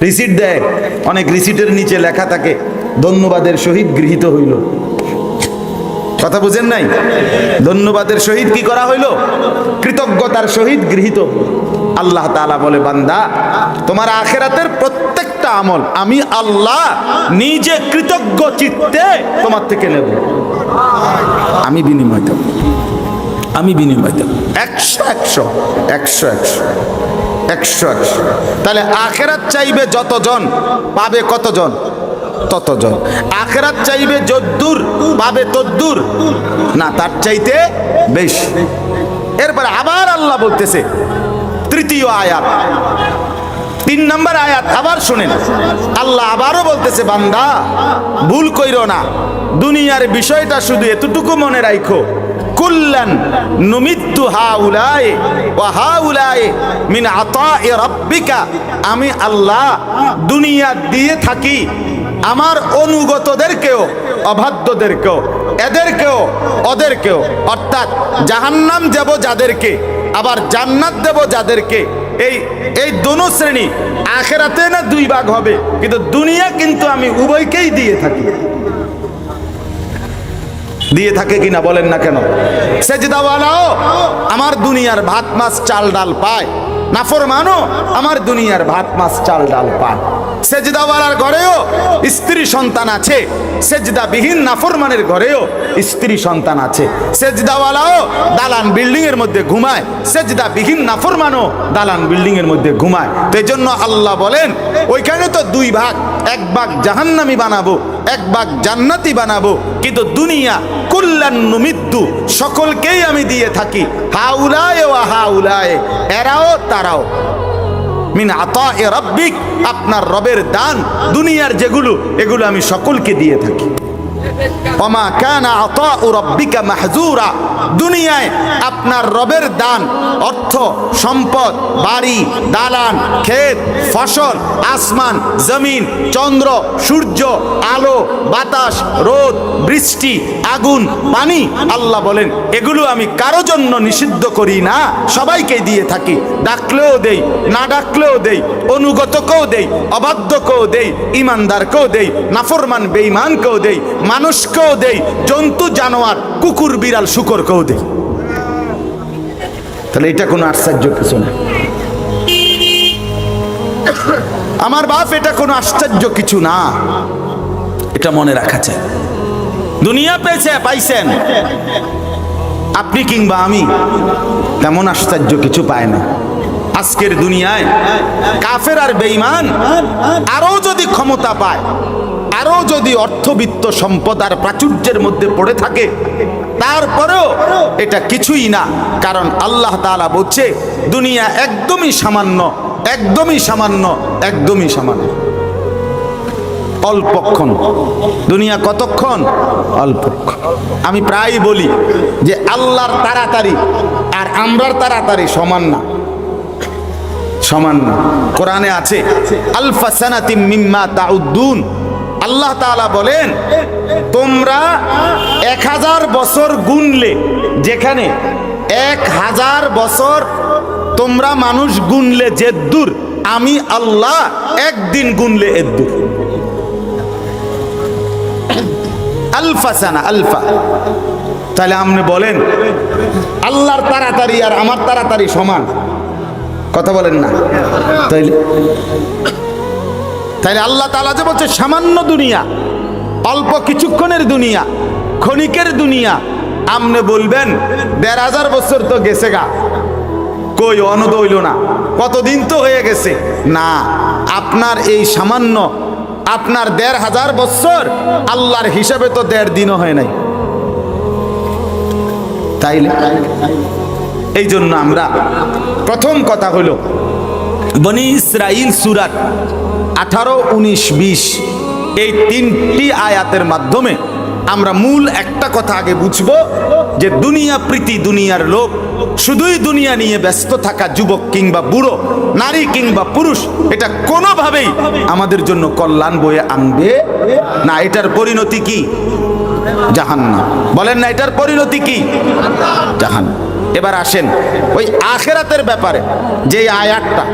Receipt দেয়, অনেক রিসিটের নিচে লেখা থাকে ধন্যবাদের সহিত গৃহীত হইল। কথা বুঝেন নাই? ধন্যবাদের সহিত কি করা হইল? কৃতজ্ঞতার সহিত গৃহীত। আল্লাহ তাআলা বলে, বান্দা তোমার আখিরাতের প্রত্যেকটা আমল আমি আল্লাহ নিজে কৃতজ্ঞ চিত্তে তোমার থেকে নেব। আমি বিনিময় দেব, আমি বিনিময় দেব। 100 তাহলে আখিরাত চাইবে যতজন, পাবে কতজন? ততজন। আখিরাত চাইবে যদ্দূর, পাবে তদ্দূর না, তার চাইতে বেশি। এরপর আবার আল্লাহ বলতেছে, তৃতীয় আয়াত, 3 নম্বর আয়াত আবার শুনেন। আল্লাহ আবারও বলতেছে, বান্দা ভুল কইরো না, দুনিয়ার বিষয়টা শুধু এতটুকু মনে রাখো, কুল্লান নুমিদ্দু হাউলাই ওয়া হাউলাই মিন আতা'i রাব্বিকা। আমি আল্লাহ দুনিয়া দিয়ে থাকি আমার অনুগতদেরকেও, অবাধ্যদেরকেও, এদেরকেও ওদেরকেও, অর্থাৎ জাহান্নাম দেব যাদেরকে, আবার জান্নাত দেব যাদেরকে। এই দোনো শ্রেণী আখিরাতে না 2 ভাগ হবে, কিন্তু দুনিয়া কিন্তু আমি উভয়কেই দিয়ে থাকি। দিয়ে থাকে কিনা বলেন না কেন? সেজদাওয়ালাও আমার দুনিয়ার ভাত মাছ চাল ডাল পায়, নাফরমানও আমার দুনিয়ার ভাত মাছ চাল ডাল পায়। সেজদাওয়ালার ঘরেও স্ত্রী সন্তান আছে, সেজদাবিহীন নাফরমানের ঘরেও স্ত্রী সন্তান আছে। সেজদাওয়ালাও দালান বিল্ডিং এর মধ্যে ঘুমায়, সেজদাবিহীন নাফরমানও দালান বিল্ডিং এর মধ্যে ঘুমায়। তো এই জন্য আল্লাহ বলেন, ওইখানে তো 2 ভাগ, 1 ভাগ জাহান্নামী বানাবো, 1 ভাগ জান্নাতি বানাবো। কিন্তু দুনিয়া কুল্লান নুমিদ্দু, সকলকেই আমি দিয়ে থাকি, হাউলায়ে ওয়া হাউলায়ে, এরাও তারাও, মিন আতা'i রাব্বিক, আপনার রবের দান দুনিয়ার যেগুলো, এগুলো আমি সকলকে দিয়ে থাকি। ওমা কানা আতাউ রাব্বিকা মাহজুরা, দুনিয়ায় আপনার রবের দান, অর্থ সম্পদ, বাড়ি, দালান, ক্ষেত, ফসল, আসমান, জমিন, চন্দ্র, সূর্য, আলো, বাতাস, রোদ, বৃষ্টি, আগুন, পানি, আল্লাহ বলেন এগুলো আমি কারো জন্য নিষিদ্ধ করি না, সবাইকে দিয়ে থাকি। ডাকলেও দেই, না ডাকলেও দেই, অনুগতকেও দেই, অবাধ্যকেও দেই, ইমানদারকেও দেই, নাফরমান বেঈমানকেও দেই, মানুষকেও দেই, জন্তু জানোয়ার, কুকুর বিড়াল শুকরকেও দেই। তাহলে এটা কোনো আশ্চর্য কিছু না আমার বাপ, এটা কোনো আশ্চর্য কিছু না, এটা মনে রাখা চাই। দুনিয়া পাইছেন আপনি কিংবা আমি, তেমন আশ্চর্য কিছু পায় না। আজকের দুনিয়ায় কাফের আর বেঈমান আরো যদি ক্ষমতা পায়, আরো যদি অর্থবিত্ত সম্পদ আর প্রাচুর্যের মধ্যে পড়ে থাকে, তারপরেও এটা কিছুই না। কারণ আল্লাহ তাআলা বলছে দুনিয়া একদমই সামান্য, একদমই সামান্য, একদমই সামান্য, অল্পক্ষণ। দুনিয়া কতক্ষণ? অল্পক্ষণ। আমি প্রায় বলি যে আল্লাহর তাড়াতাড়ি আর আমরার তাড়াতাড়ি সমান না, সমান না। কোরআনে আছে আলফা সানাতিম মিম্মা তাউদ্দুন, আল্লাহ তাআলা বলেন তোমরা 1000 বছর গুনলে, যেখানে 1000 বছর তোমরা মানুষ গুনলে যে দূর, আমি আল্লাহ একদিন গুনলে এর দূর। আলফা সানা, আলফা। তাহলে আপনি বলেন আল্লাহর তাড়াতাড়ি আর আমার তাড়াতাড়ি সমান? কথা বলেন না। তাইলে আল্লাহ তাআলা যে বলছে সামান্য দুনিয়া, অল্প কিছুক্ষণের দুনিয়া, ক্ষণিকের দুনিয়া, আপনি বলবেন 1500 বছর তো গেছে গা, কই অনুদ হইল না, কতদিন তো হয়ে গেছে। না, আপনার এই সামান্য, আপনার 1500 বছর আল্লাহর হিসাবে তো 1.5 দিনও হয় নাই। তাইলে এই জন্য আমরা প্রথম কথা হলো বনি ইসরাইল সূরার 18, 19, 20 এই 3টি আয়াতের মাধ্যমে আমরা মূল একটা কথা আগে বুঝবো যে দুনিয়া প্রীতি, দুনিয়ার লোক, শুধুই দুনিয়া নিয়ে ব্যস্ত থাকা যুবক কিংবা বুড়ো, নারী কিংবা পুরুষ, এটা কোনোভাবেই আমাদের জন্য কল্যাণ বয়ে আনবে না। এটার পরিণতি কি? জাহান্নাম। বলেন না, এটার পরিণতি কি? জাহান্নাম। এবার আসেন ওই আখিরাতের ব্যাপারে যে আয়াতটা